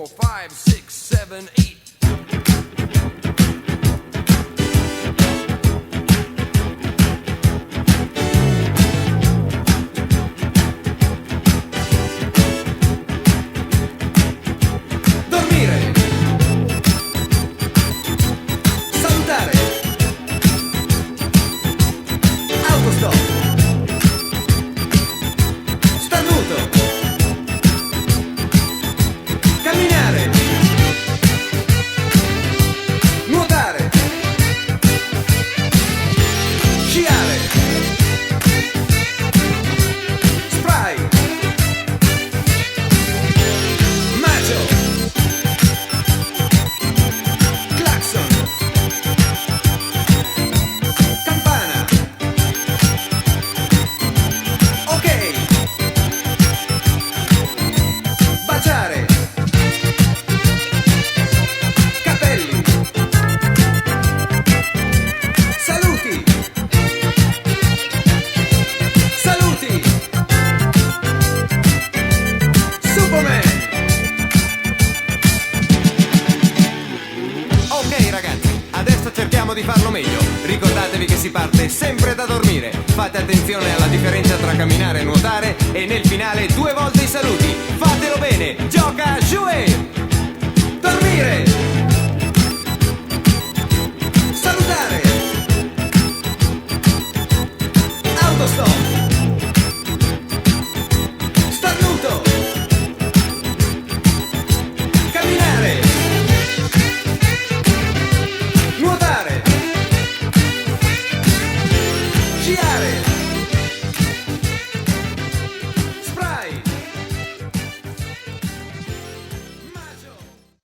4, 5, 6, 7, 8. Dormire. Salutare. Autostop. Starnuto. Camminare. Nuotare. Sciare. Spray. Macio. Clacson. Campana. Ok. Baciare. Capelli. Saluti. Saluti. Superman. Ok ragazzi, adesso cerchiamo di farlo meglio. Ricordatevi che si parte sempre da dormire. Fate attenzione alla differenza tra camminare e nuotare. E nel finale 2 volte i saluti. Fatelo bene, gioca, jouer. Dormire. Salutare. Autostop. Starnuto. Camminare. Nuotare. Sciare.